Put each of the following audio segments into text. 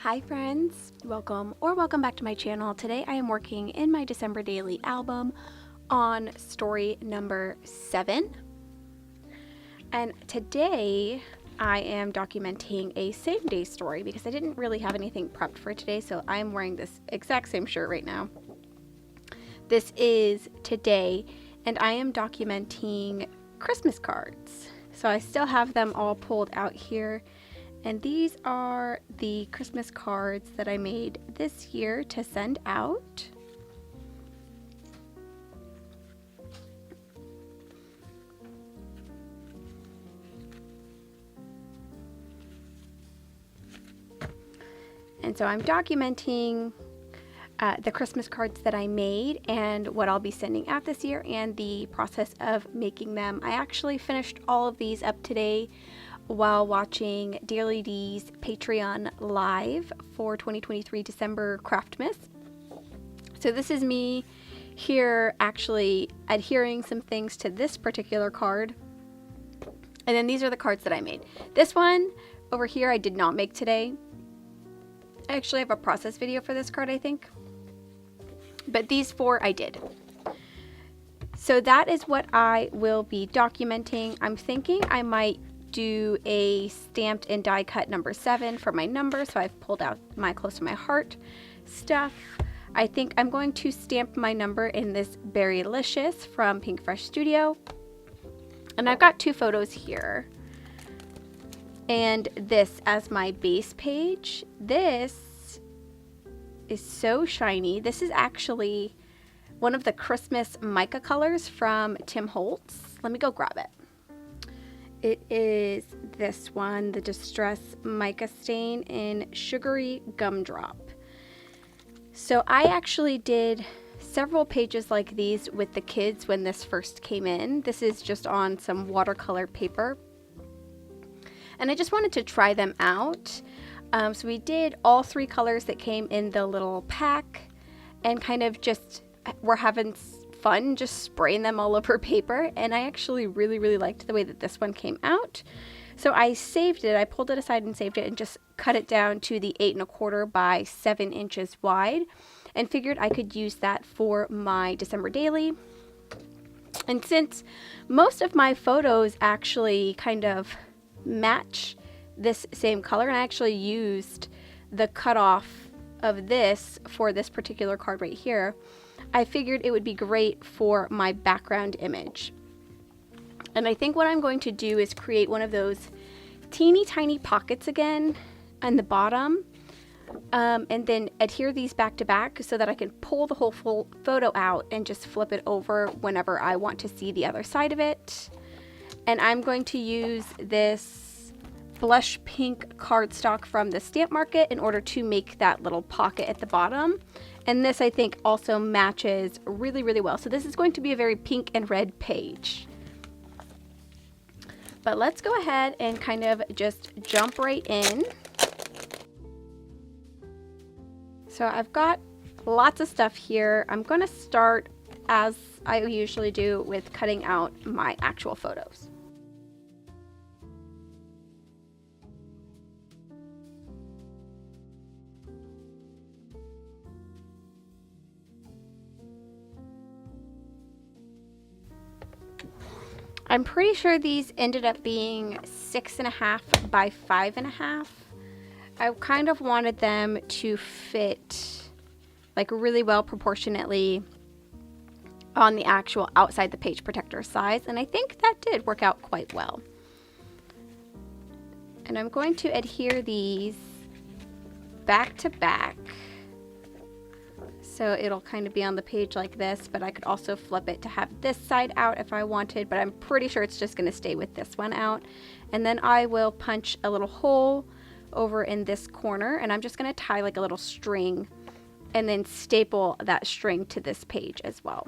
Hi friends, welcome back to my channel. Today I am working in my December daily album on story number 7. And today I am documenting a same day story because I didn't really have anything prepped for today, so I'm wearing this exact same shirt right now. This is today and I am documenting Christmas cards. So I still have them all pulled out here. And these are the Christmas cards that I made this year to send out. And so I'm documenting the Christmas cards that I made and what I'll be sending out this year and the process of making them. I actually finished all of these up today while watching Dearly Dee's Patreon live for 2023 December Craftmas. So this is me here actually adhering some things to this particular card. And then these are the cards that I made. This one over here I did not make today. I actually have a process video for this card, I think. But these 4 I did. So that is what I will be documenting. I'm thinking I might do a stamped and die cut number 7 for my number, so I've pulled out my close to my heart stuff. I think I'm going to stamp my number in this Berrylicious from Pink Fresh Studio, and I've got 2 photos here and this as my base page. This is so shiny. This is actually one of the Christmas mica colors from Tim Holtz. Let me go grab it. It is this one, the Distress Mica Stain in Sugary Gumdrop. So I actually did several pages like these with the kids when this first came in. This is just on some watercolor paper. And I just wanted to try them out. So we did all 3 colors that came in the little pack and kind of just we're having fun just spraying them all over paper, and I actually really liked the way that this one came out. So I saved it, I pulled it aside and saved it and just cut it down to the 8 1/4 by 7 inches wide and figured I could use that for my December daily. And since most of my photos actually kind of match this same color, and I actually used the cutoff of this for this particular card right here, I figured it would be great for my background image. And I think what I'm going to do is create one of those teeny tiny pockets again on the bottom, and then adhere these back to back so that I can pull the whole full photo out and just flip it over whenever I want to see the other side of it. And I'm going to use this blush pink cardstock from the Stamp Market in order to make that little pocket at the bottom. And this I think also matches really well. So this is going to be a very pink and red page. But let's go ahead and kind of just jump right in. So I've got lots of stuff here. I'm going to start, as I usually do, with cutting out my actual photos. I'm pretty sure these ended up being 6.5 by 5.5. I kind of wanted them to fit like really well proportionately on the actual outside the page protector size, and I think that did work out quite well. And I'm going to adhere these back to back. So it'll kind of be on the page like this, but I could also flip it to have this side out if I wanted, but I'm pretty sure it's just going to stay with this one out. And then I will punch a little hole over in this corner, and I'm just going to tie like a little string and then staple that string to this page as well.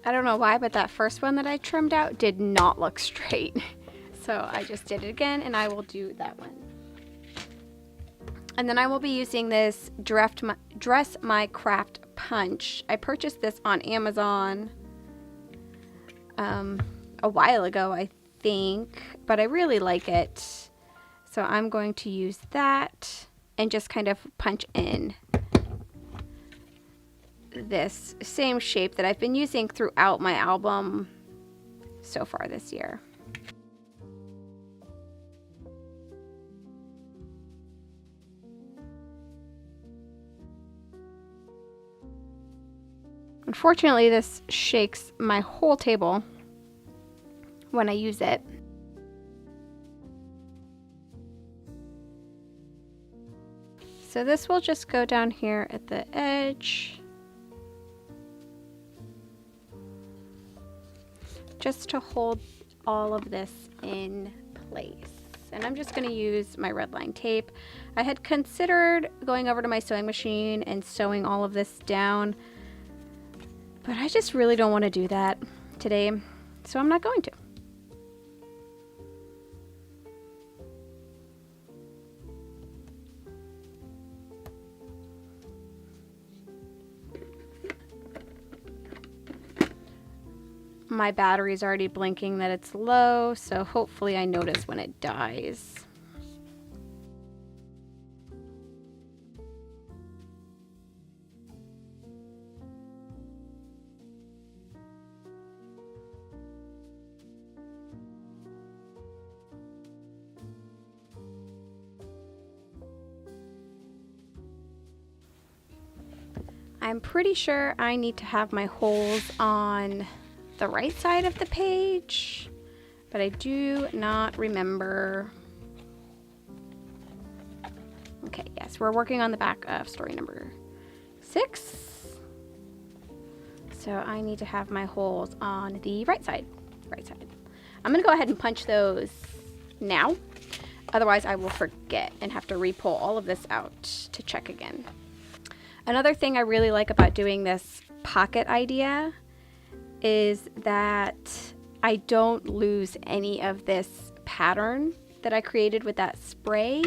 I don't know why, but that first one that I trimmed out did not look straight. So I just did it again, and I will do that one. And then I will be using this Dress My Craft punch. I purchased this on Amazon a while ago, I think, but I really like it. So I'm going to use that and just kind of punch in this same shape that I've been using throughout my album so far this year. Unfortunately, this shakes my whole table when I use it. So this will just go down here at the edge, just to hold all of this in place. And I'm just going to use my red line tape. I had considered going over to my sewing machine and sewing all of this down, but I just really don't want to do that today, so I'm not going to. My battery's already blinking that it's low, so hopefully I notice when it dies. I'm pretty sure I need to have my holes on the right side of the page, but I do not remember. Okay, yes, we're working on the back of story number 6. So I need to have my holes on the right side. I'm gonna go ahead and punch those now. Otherwise I will forget and have to re-pull all of this out to check again. Another thing I really like about doing this pocket idea is that I don't lose any of this pattern that I created with that spray.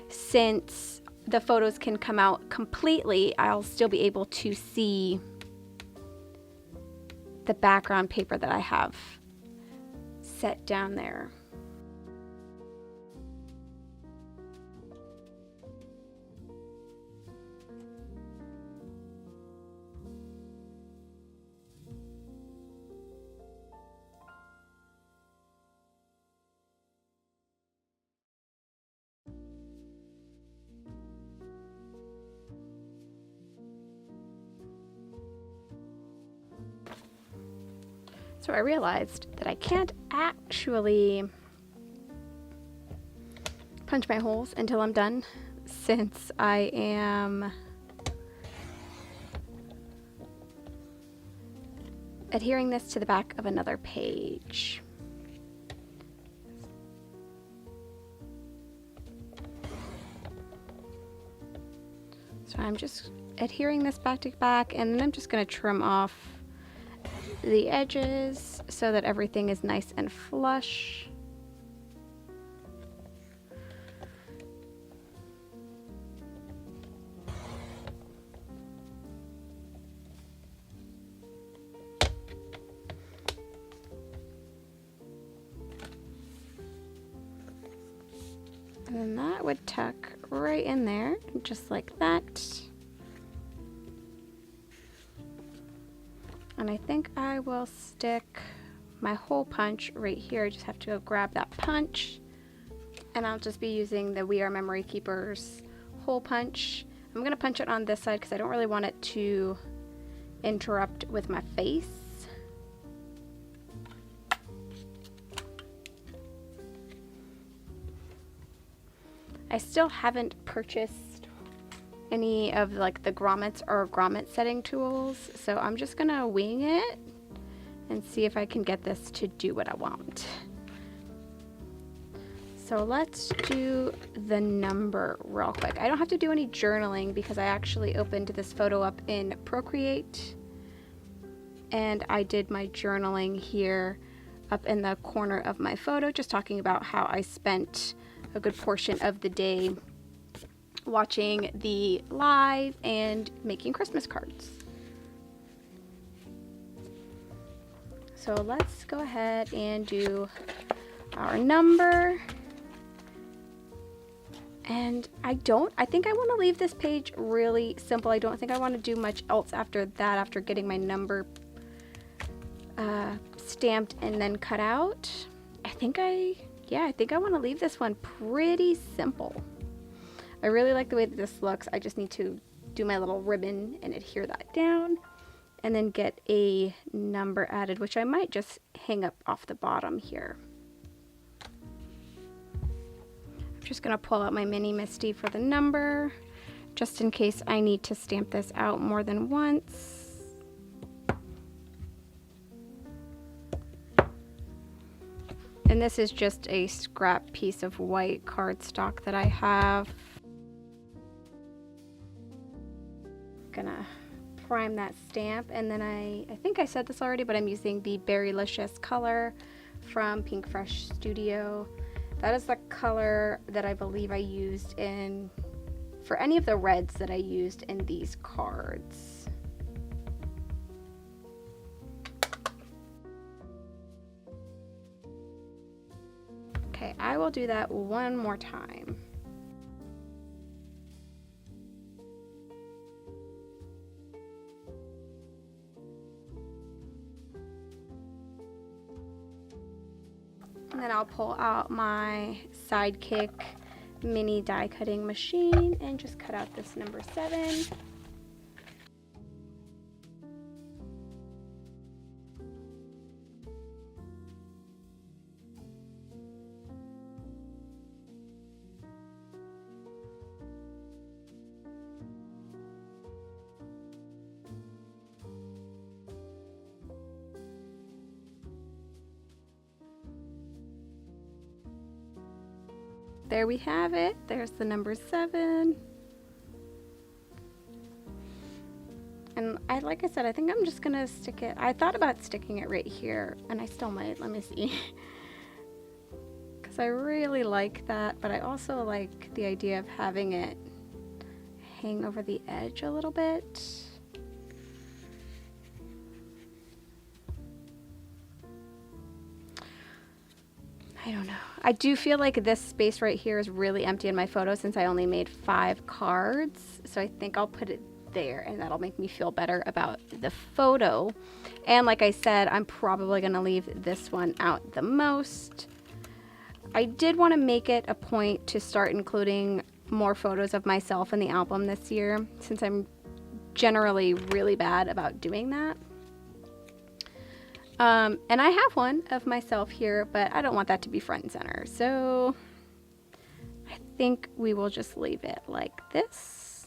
Since the photos can come out completely, I'll still be able to see the background paper that I have set down there. So I realized that I can't actually punch my holes until I'm done, since I am adhering this to the back of another page. So I'm just adhering this back to back, and then I'm just going to trim off the edges so that everything is nice and flush. And then that would tuck right in there, just like that. And I think I will stick my hole punch right here. I just have to go grab that punch. And I'll just be using the We Are Memory Keepers hole punch. I'm going to punch it on this side because I don't really want it to interrupt with my face. I still haven't purchased any of like the grommets or grommet setting tools, so I'm just gonna wing it and see if I can get this to do what I want. So let's do the number real quick. I don't have to do any journaling because I actually opened this photo up in Procreate, and I did my journaling here up in the corner of my photo, just talking about how I spent a good portion of the day watching the live and making Christmas cards. So let's go ahead and do our number. And I think I want to leave this page really simple. I don't think I want to do much else after that, after getting my number stamped and then cut out. I think I want to leave this one pretty simple. I really like the way that this looks. I just need to do my little ribbon and adhere that down, and then get a number added, which I might just hang up off the bottom here. I'm just gonna pull out my mini MISTI for the number, just in case I need to stamp this out more than once. And this is just a scrap piece of white cardstock that I have. Gonna prime that stamp, and then I think I said this already, but I'm using the Berrylicious color from Pink Fresh Studio. That is the color that I believe I used for any of the reds that I used in these cards. Okay, I will do that one more time. And then I'll pull out my Sidekick mini die cutting machine and just cut out this number 7. There we have it. There's the number 7. And like I said, I think I'm just gonna stick it. I thought about sticking it right here, and I still might. Let me see. Because I really like that, but I also like the idea of having it hang over the edge a little bit. I don't know. I do feel like this space right here is really empty in my photo since I only made 5 cards. So I think I'll put it there, and that'll make me feel better about the photo. And like I said, I'm probably going to leave this one out the most. I did want to make it a point to start including more photos of myself in the album this year, since I'm generally really bad about doing that. And I have one of myself here, but I don't want that to be front and center. So I think we will just leave it like this.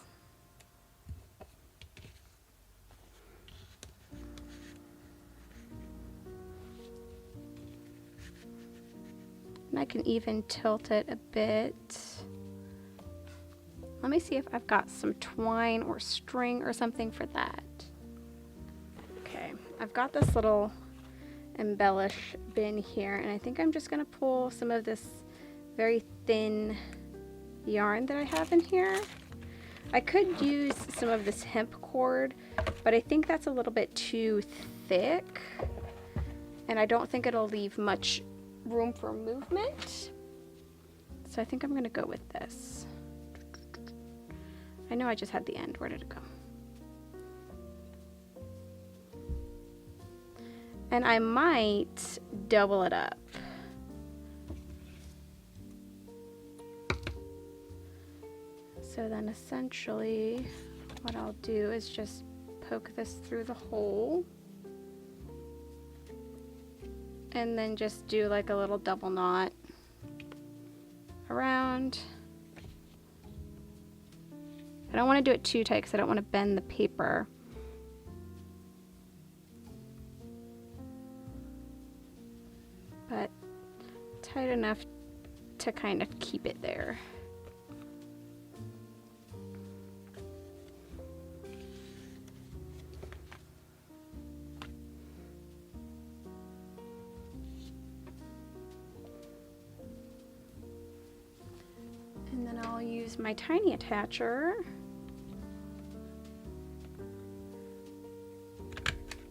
And I can even tilt it a bit. Let me see if I've got some twine or string or something for that. Okay, I've got this little embellish bin here, and I think I'm just going to pull some of this very thin yarn that I have in here. I could use some of this hemp cord, but I think that's a little bit too thick, and I don't think it'll leave much room for movement. So I think I'm going to go with this. I know I just had the end. Where did it go? And I might double it up. So then essentially what I'll do is just poke this through the hole, and then just do like a little double knot around. I don't want to do it too tight because I don't want to bend the paper. But tight enough to kind of keep it there. And then I'll use use my tiny attacher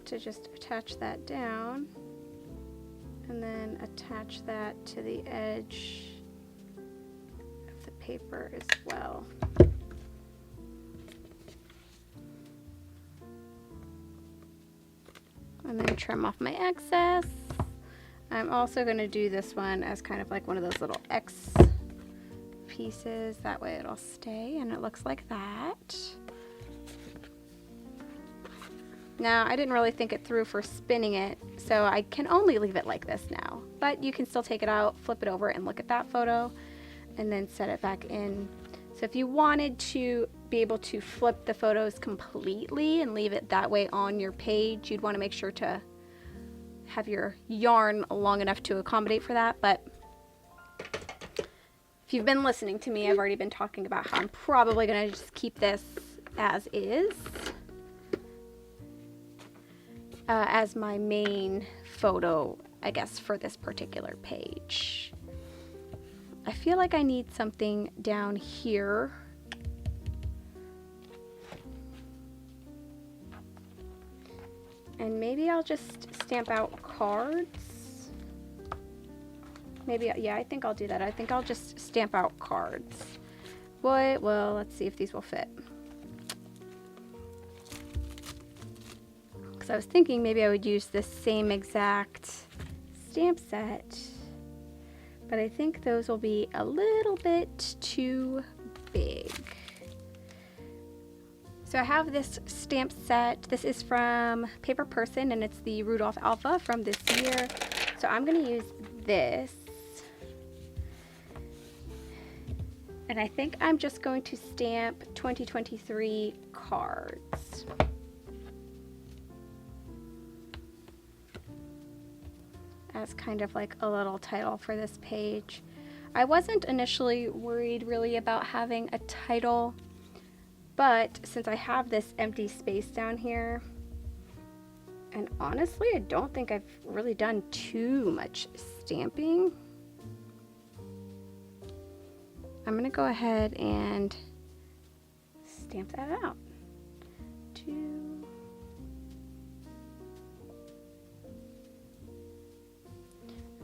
to just attach that down and then attach that to the edge of the paper as well. And then trim off my excess. I'm also going to do this one as kind of like one of those little X pieces. That way it'll stay and it looks like that. Now, I didn't really think it through for spinning it, so I can only leave it like this now. But you can still take it out, flip it over, and look at that photo, and then set it back in. So if you wanted to be able to flip the photos completely and leave it that way on your page, you'd want to make sure to have your yarn long enough to accommodate for that. But if you've been listening to me, I've already been talking about how I'm probably going to just keep this as is. As my main photo, I guess, for this particular page. I feel like I need something down here. And maybe I'll just stamp out cards. Maybe, yeah, I think I'll do that. I think I'll just stamp out cards. Boy, well, let's see if these will fit. I was thinking maybe I would use this same exact stamp set, but I think those will be a little bit too big. So I have this stamp set. This is from Paper Person, and it's the Rudolph Alpha from this year. So I'm going to use this. And I think I'm just going to stamp 2023 cards. As kind of like a little title for this page. I wasn't initially worried really about having a title, but since I have this empty space down here, and honestly I don't think I've really done too much stamping, I'm gonna go ahead and stamp that out.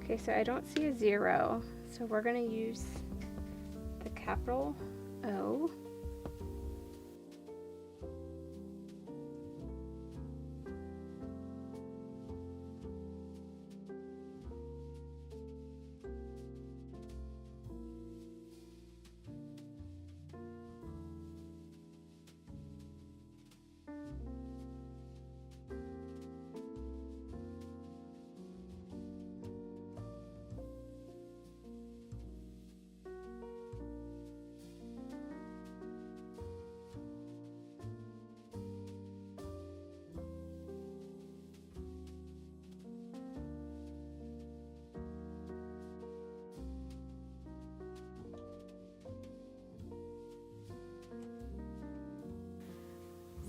Okay, so I don't see a 0, so we're going to use the capital O.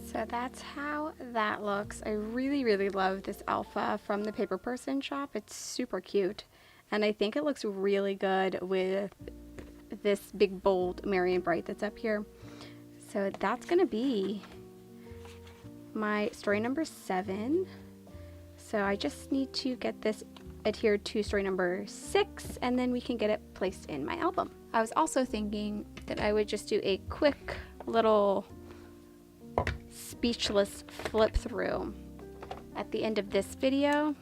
So that's how that looks. I really, really love this alpha from the Paper Person shop. It's super cute. And I think it looks really good with this big, bold Merry and Bright that's up here. So that's going to be my story number 7. So I just need to get this adhered to story number 6, and then we can get it placed in my album. I was also thinking that I would just do a quick little speechless flip through at the end of this video,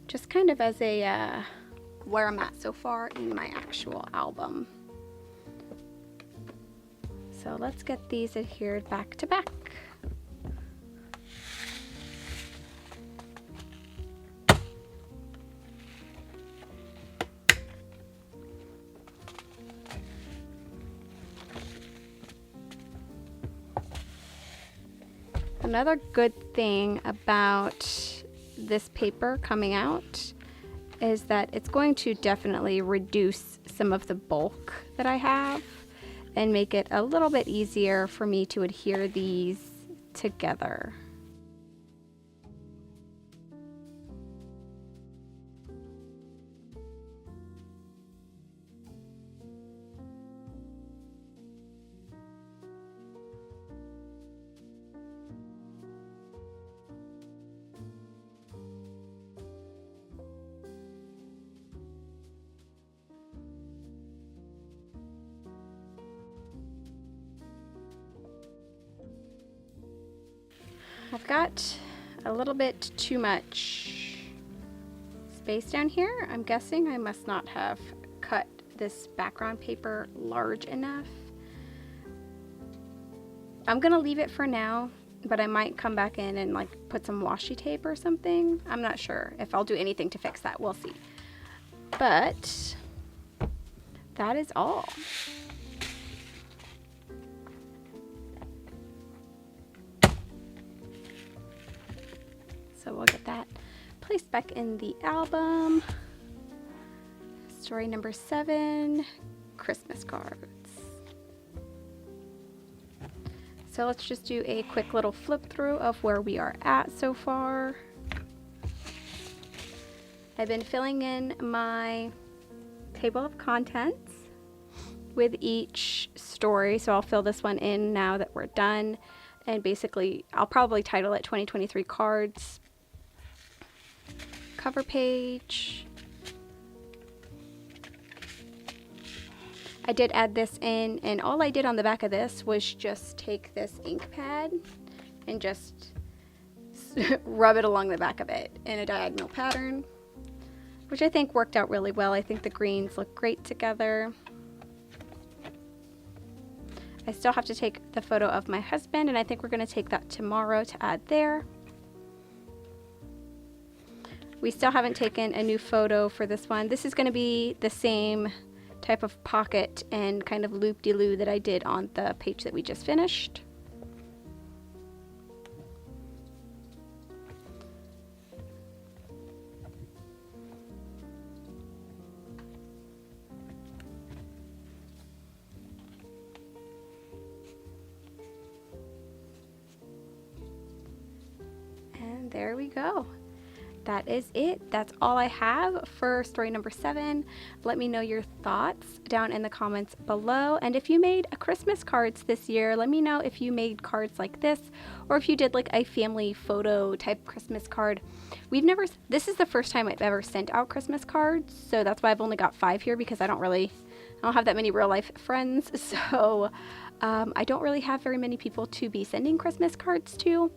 just kind of as a where I'm at so far in my actual album. So let's get these adhered back to back. Another good thing about this paper coming out is that it's going to definitely reduce some of the bulk that I have and make it a little bit easier for me to adhere these together. I've got a little bit too much space down here. I'm guessing I must not have cut this background paper large enough. I'm gonna leave it for now, but I might come back in and like put some washi tape or something. I'm not sure if I'll do anything to fix that. We'll see. But that is all. So we'll get that placed back in the album. Story number 7, Christmas cards. So let's just do a quick little flip through of where we are at so far. I've been filling in my table of contents with each story. So I'll fill this one in now that we're done. And basically, I'll probably title it 2023 Cards. Cover page. I did add this in, and all I did on the back of this was just take this ink pad and just rub it along the back of it in a diagonal pattern, which I think worked out really well. I think the greens look great together. I still have to take the photo of my husband, and I think we're going to take that tomorrow to add there. We still haven't taken a new photo for this one. This is going to be the same type of pocket and kind of loop-de-loo that I did on the page that we just finished. And there we go. That is it. That's all I have for story number 7. Let me know your thoughts down in the comments below. And if you made a Christmas cards this year, let me know if you made cards like this, or if you did like a family photo type Christmas card. This is the first time I've ever sent out Christmas cards, so that's why I've only got 5 here, because I don't have that many real life friends. So I don't really have very many people to be sending Christmas cards to.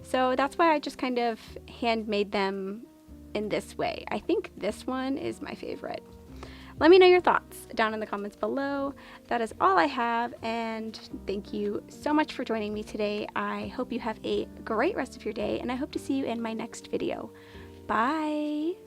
So that's why I just kind of handmade them in this way. I think this one is my favorite. Let me know your thoughts down in the comments below. That is all I have, and thank you so much for joining me today. I hope you have a great rest of your day, and I hope to see you in my next video. Bye!